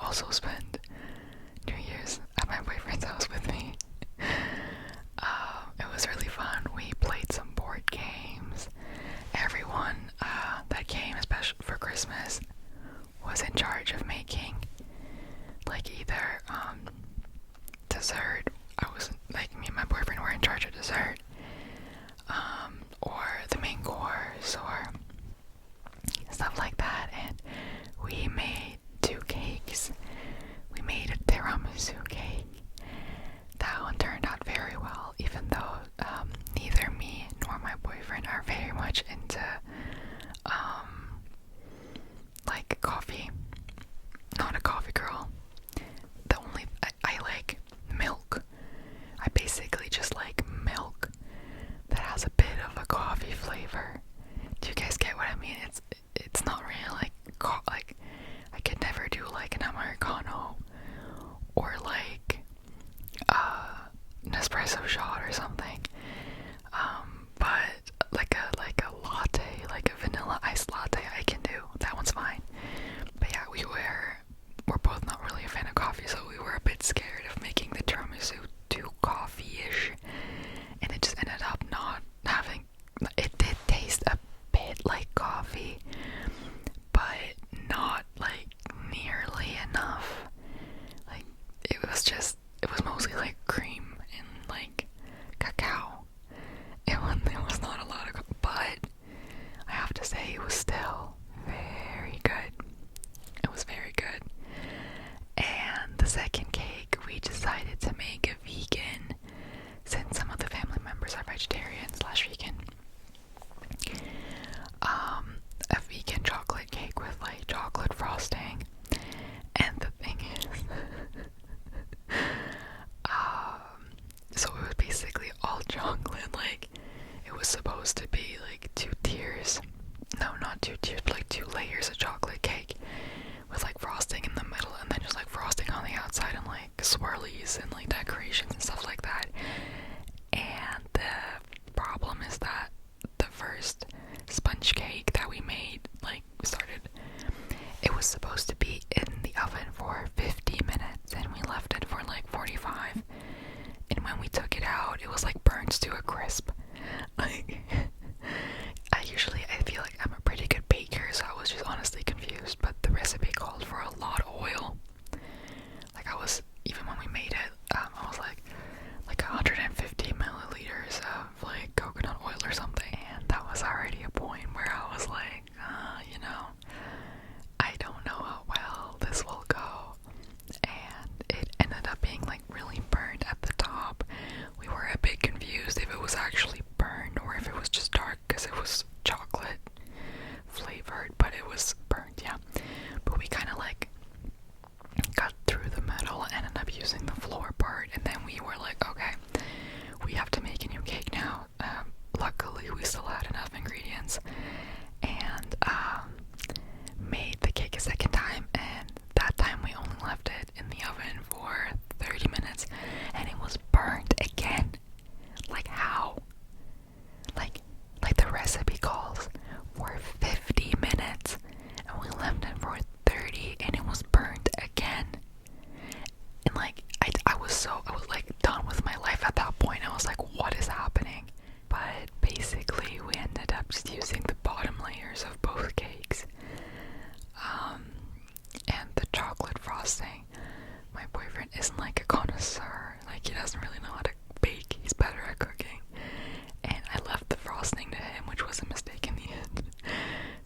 also spent New Year's at my boyfriend's house with me. It was really fun. We played some board games. Everyone that came, especially for Christmas, was in charge of making like either dessert. I was like, me and my boyfriend were in charge of dessert, or the main course, or stuff like that. And we made 2 cakes. We made a tiramisu cake. That one turned out very well, even though neither me nor my boyfriend are very much into like coffee. Not a coffee girl. I like milk. I basically just like milk that has a bit of a coffee flavor. Do you guys get what I mean? It's not really like I could never do like an Americano or like an espresso shot or something. But like a latte, like a vanilla iced latte, I can do. That one's fine. But yeah, we're both not really a fan of coffee, so we were a bit scared of making the tiramisu too coffee-ish, and it just ended up not having. It did taste a bit like coffee, but not like nearly enough. Like it was mostly like cream and like cacao. It was not a lot of, but I have to say it was still very good. It was very good. And the second cake, we decided to make a vegan, since some of the family members are vegetarian/vegan. A vegan chocolate cake with like chocolate frosting. And the thing is, so it was basically all chocolate. Like, it was supposed to be like 2 tiers. No, not 2 tiers, but like 2 layers of chocolate cake with like frosting in the middle, and then just like frosting on the outside, and like swirlies and like decorations and stuff like that. And the problem is that the first sponge cake that we made, like, it was supposed to be in the oven for 50 minutes, and we left it for like 45. And when we took it out, it was like burnt to a crisp. Like, I feel like I'm a pretty good baker, so I was just honestly confused. But the recipe called for a lot of oil. Like, even when we made it, I was like 150 milliliters of like coconut oil or something. And that was already a point where I was like, I don't know how well this will go. And it ended up being like really burnt at the top. We were a bit confused if it was actually burned or if it was just dark, because it was chocolate flavored, but it was burnt, yeah. But we kind of like got through the middle and ended up using the floor part, and then we were like, okay, we have to make a new cake now. Luckily, we still had enough ingredients, and made the cake a second time, and that time we only left it in the oven for 30 minutes, and it was burnt again. Like, how? Like the recipe calls for 50 minutes, and we left it for 30, and it was burnt again. And like, I was like done with my life at that point. I was like, what is happening? But basically, we ended up just using the bottom layers of both cakes. And the chocolate frosting. My boyfriend isn't like a connoisseur. Like, he doesn't really know how to bake. He's better at cooking. And I left the frosting to him, which was a mistake in the end,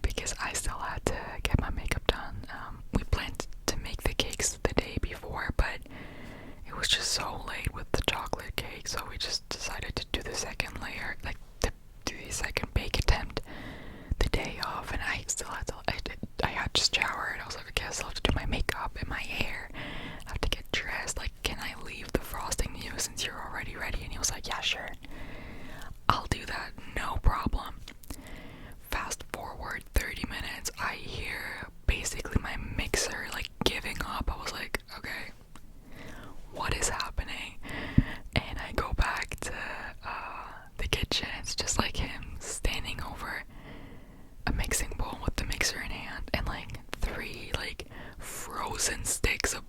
because I still had to get my makeup done. We planned to make the cakes the day before, but it was just so late with the chocolate cake, so we just decided to do the second layer, like to do the second bake attempt the day of. And I still had to, I had just showered. I was like, okay, I still have to do my makeup and my hair. I have to get dressed. Like, can I leave the frosting to you since you're already ready? And he was like, yeah, sure. I'll do that, no problem. Fast forward 30 minutes, I hear basically my mixer like giving up. I was like, okay, what is happening? And I go back to the kitchen. It's just like him standing over a mixing bowl with the mixer in hand, and like 3 like frozen sticks of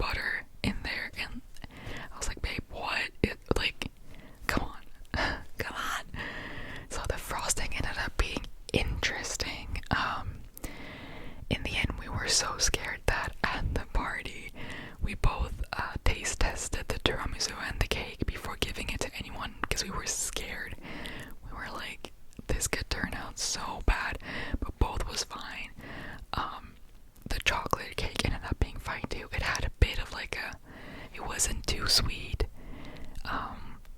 too sweet,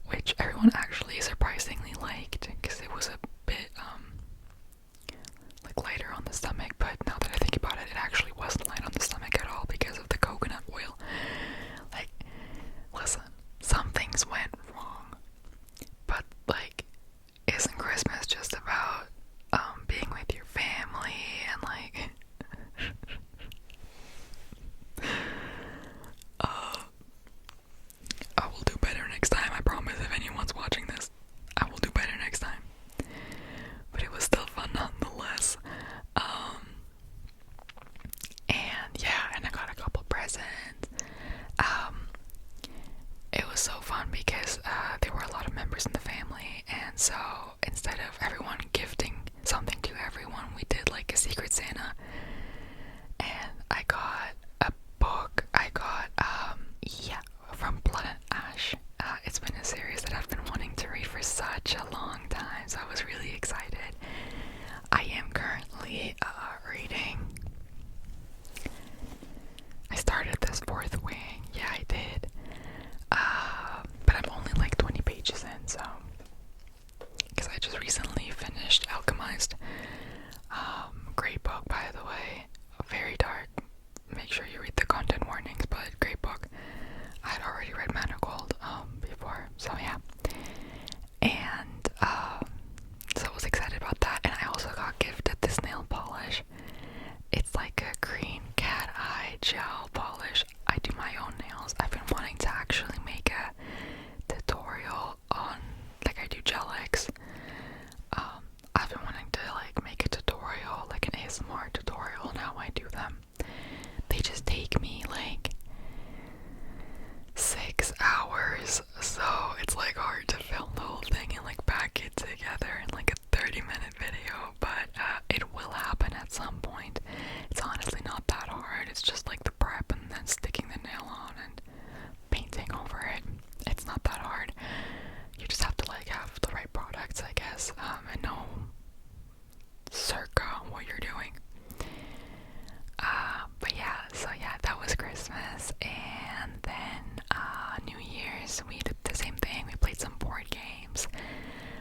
which everyone actually surprisingly liked because it was a bit like lighter on the stomach. But now that I think about it, it actually wasn't light on the stomach at all because of the coconut oil. Like, listen, some things went wrong, but like, isn't Christmas just about being with your family and like I will do better next time, I promise. If anyone's watching this, I will do better next time. But it was still fun nonetheless. And yeah, and I got a couple presents. It was so fun because there were a lot of members in the family, and so instead of everyone gifting something to everyone, we did like a Secret Santa. And I got a book. I got from Blood and Ash. It's been a series that I've been wanting to read for such a long time, so I was really excited. I am currently reading. I started this Fourth Wing. Yeah, I did. But I'm only like 20 pages in, so because I just recently finished Alchemized. Great book, by the way. Very dark. Make sure you read the content warnings, but great book. I had already read Manifold before, so yeah. And so I was excited about that, and I also got gifted this nail polish. It's like a green cat eye gel polish. I do my own nails. I've been wanting to actually make a tutorial on, like I do gel X. I've been wanting to like make a tutorial, like an ASMR tutorial on how I do them. They just take me like 6 hours, so it's like hard to film the whole thing and like pack it together in like a 30-minute video, but it will happen at some point. It's honestly not that hard. It's just like the prep and then sticking the nail on and painting over it. It's not that hard. You just have to like have the right products, I guess, and know circa what you're doing. But yeah, so yeah, that was Christmas, and then New Year's, we did the same thing. We played some board games.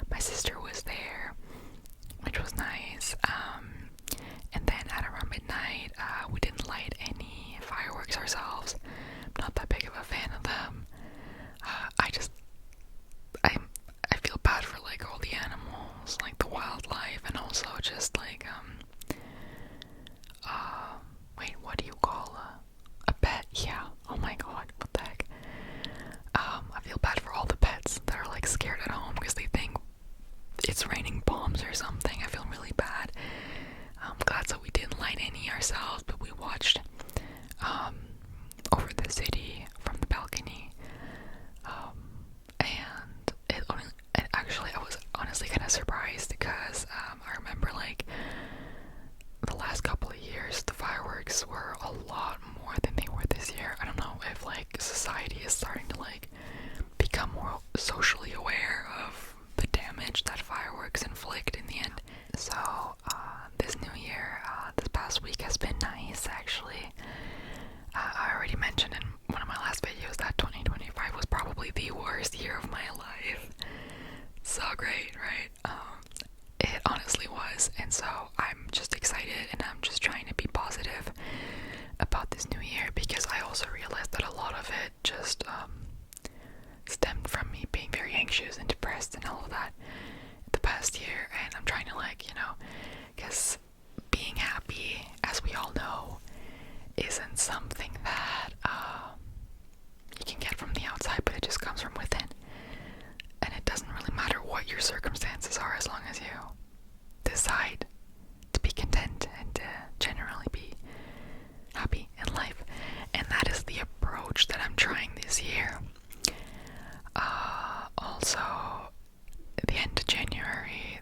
My sister was there, which was nice. And then at around midnight, we didn't light any fireworks ourselves. I'm not that big of a fan of them. I feel bad for like all the animals, like the wildlife, and also just like wait, what do you call a pet? Yeah. Oh my god, what the heck? I feel bad for all the pets that are like scared at home because they think it's raining bombs or something. I feel really bad. I'm glad that we didn't light any ourselves, but we watched over the city from the balcony. And actually, I was honestly kind of surprised because I remember like the last couple of years, the fireworks were a lot more than they were this year. I don't know if like society is starting to like become more socially aware of the damage that fireworks inflict in the end. So this new year, this past week has been nice actually. I already mentioned in one of my last videos that 2025 was probably the worst year of my life. So great, right? It honestly was, and so I'm just excited and I'm just trying to be positive about this new year because I also realized that a lot of it just stemmed from me being very anxious and depressed and all of that the past year, and I'm trying to like, because being happy, as we all know, isn't something that you can get from the outside, but it just comes from within. And it doesn't really matter what your circumstances are as long as you decide to be content and to generally be happy in life. And that is the approach that I'm trying this year. Also, at the end of January,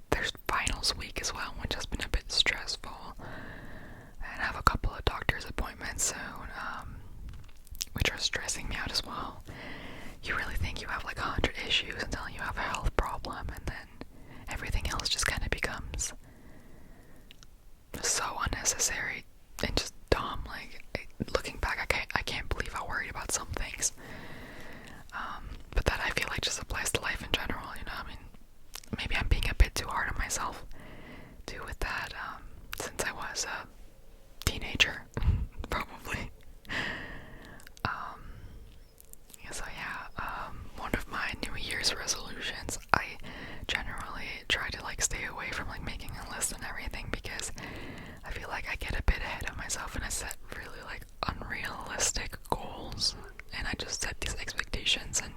there's finals week as well, which has been a bit stressful. And I have a couple of doctor's appointments soon, which are stressing me out as well. You really think you have like 100 issues until you have a health problem, and then everything else just kind of becomes so unnecessary and just dumb. Like, looking back, I can't believe I worried about some things. Year's resolutions, I generally try to like stay away from like making a list and everything, because I feel like I get a bit ahead of myself and I set really like unrealistic goals, and I just set these expectations, and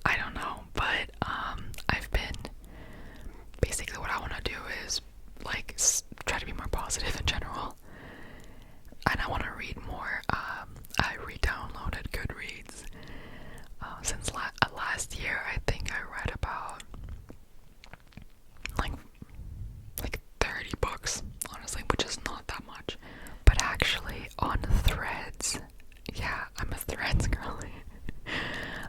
I don't know, but I've been basically, what I want to do is like try to be more positive in general, and I want to read more. I re-downloaded Goodreads since last year. I think I read about like 30 books, honestly, which is not that much. But actually, on Threads, yeah, I'm a Threads girly.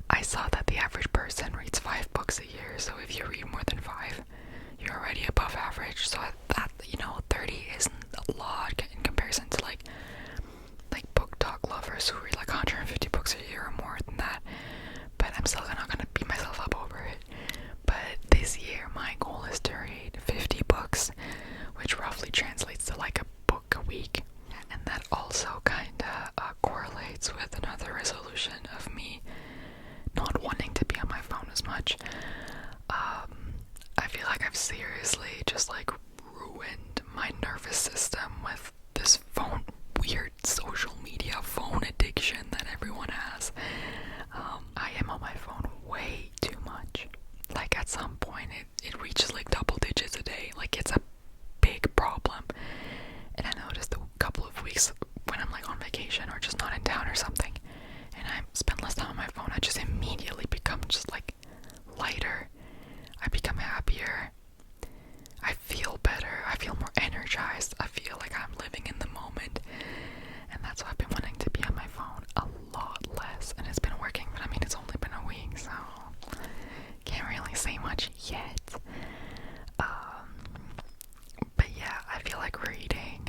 I saw that the average person reads 5 books a year, so if you read more than 5, you're already above average. So that, 30 isn't a lot in comparison to like book talk lovers who read like 150 books a year or more than that. But I'm still not gonna beat myself up over it. But this year, my goal is to read 50 books, which roughly translates to like a book a week. And that also kinda correlates with another resolution of me not wanting to be on my phone as much. I feel like I've seriously just like ruined my nervous system with this weird social media phone addiction that everyone has. I am on my phone way too much. Like at some point it reaches like double digits a day. Like it's a big problem. And I noticed a couple of weeks when I'm like on vacation or just not in town or something, and I spend less time on my phone, I just immediately become just like lighter. I become happier. I feel better. I feel more energized. I feel like I'm living in the moment. And that's why I've been wanting to be on my phone a lot less. And it's been working, but I mean, it's only been a week, so can't really say much yet. But yeah, I feel like reading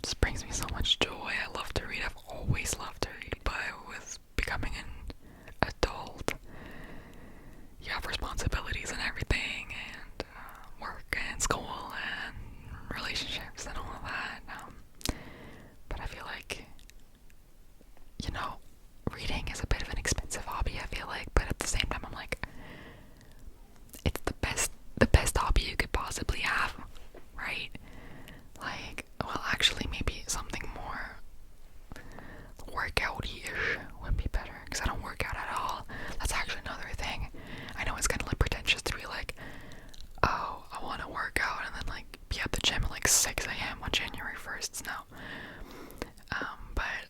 just brings me so much joy. I love to read. I've always loved to read, but with becoming an adult, you have responsibilities and everything, and work and school and relationships and all of that. But I feel like, reading is a bit of an expensive hobby, I feel like, but at the same time I'm like, it's the best hobby you could possibly have, right? Like, well, actually maybe something more workout-ish would be better, because I don't work out at all. That's actually another thing. I know it's kind of like pretentious to be like, oh, I want to work out and then like be at the gym at like 6 a.m. on January 1st. No. But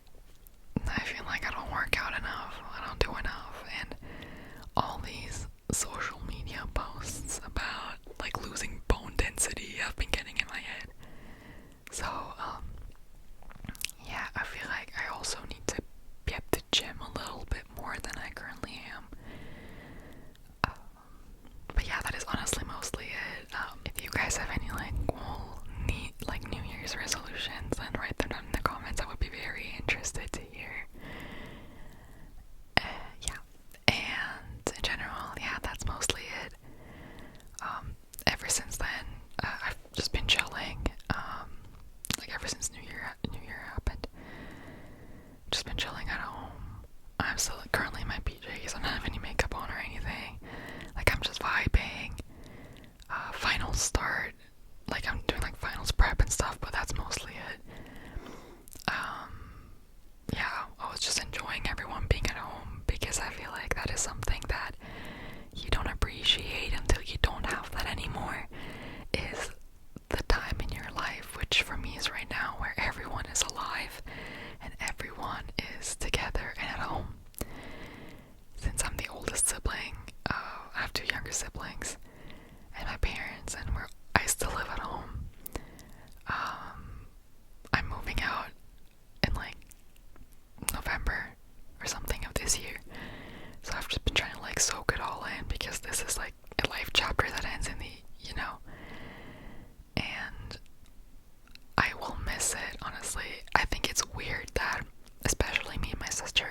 I feel like I don't work out enough. I don't do enough. And all these social media posts about like losing bone density have been getting in my head. So, yeah, I feel like I also need to be at the gym a little bit more than I currently am. But yeah, that is honestly mostly it. If you guys have any like New Year's resolutions, then write them down in the comments. I would be very interested to hear. Yeah, and in general, yeah, that's mostly it. Ever since then, I've just been chilling. Like ever since New Year happened, just been chilling at home. I'm still currently in my PJs. I don't have any makeup on or anything. Like I'm just vibing. Finals start. Like I'm doing like finals prep and stuff, but that's mostly it. Yeah, I was just enjoying everyone being at home, because I feel like that is something that you don't appreciate until you don't have that anymore, is the time in your life, which for me is right now, where everyone is alive and everyone is together and at home. Since I'm the oldest sibling, I have 2 younger siblings and my parents, and I still live at home. I'm moving out in like November or something of this year, so I've just been trying to like soak it all in, because this is like a life chapter that ends in the, and I will miss it, honestly. I think it's weird that, especially me and my sister,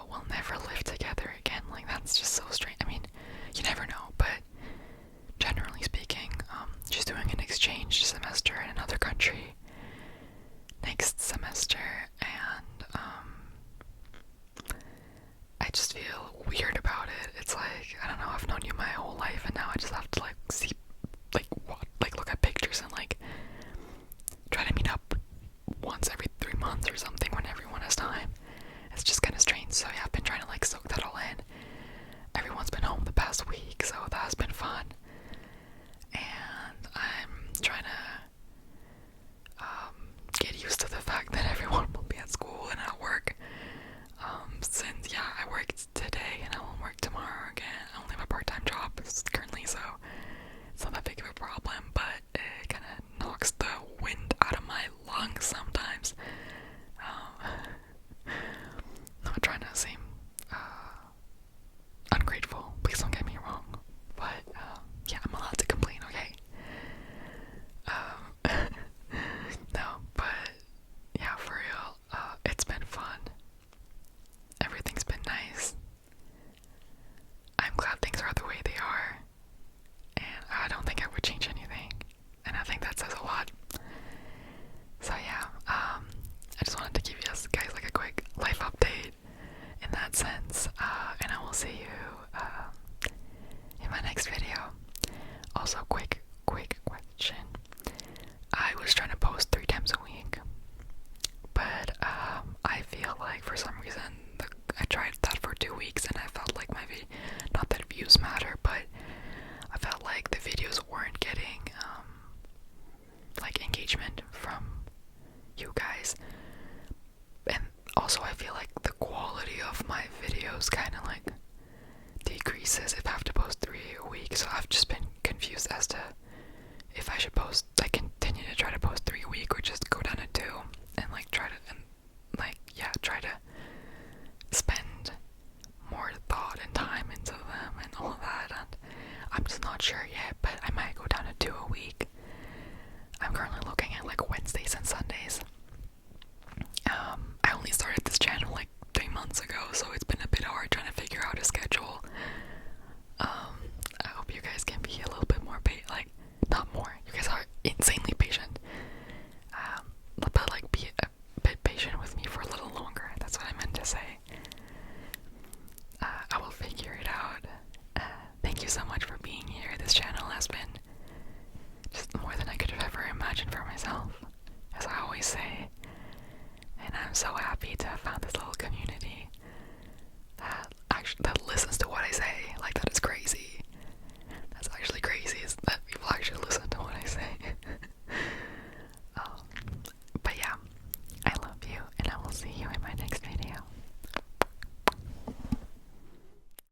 will never live together again. Like, that's just so strange. I mean, you never know, but generally speaking, she's doing an exchange semester in another country next semester, and don't know, I've known you my whole life, and now I just have to like see, like what, like look at pictures and like try to meet up once every 3 months or something when everyone has time. It's just kind of strange. So yeah, I've been trying to like soak that all in. Everyone's been home the past week, so that has been fun. And I'm trying to get used to the fact that everyone will be at school and at work. Since yeah, I worked today and I won't work tomorrow again. I only have a part-time job currently, so it's not that big of a problem, but it kind of knocks the wind out of my lungs sometimes. Not trying to seem ungrateful, please don't get me wrong, but yeah, I'm allowed to complain, okay? No, but yeah, for real, it's been fun. Everything's been nice. I'm glad things are the way they are, and I don't think I would change anything, and I think that says a lot. So yeah, I just wanted to give you guys like a quick life update in that sense, and I will see you in my next video. Also, quick question. I was trying to post 3 times a week, but I feel like for some reason I tried that for 2 weeks and I felt like maybe not that views matter, but I felt like the videos weren't getting like engagement from you guys, and also I feel like the quality of my videos kind of like decreases if I have to post 3 a week. So I've just been confused as to if I should post, like continue to try to post 3 a week, or just go down to 2 and like try to, and like yeah, try to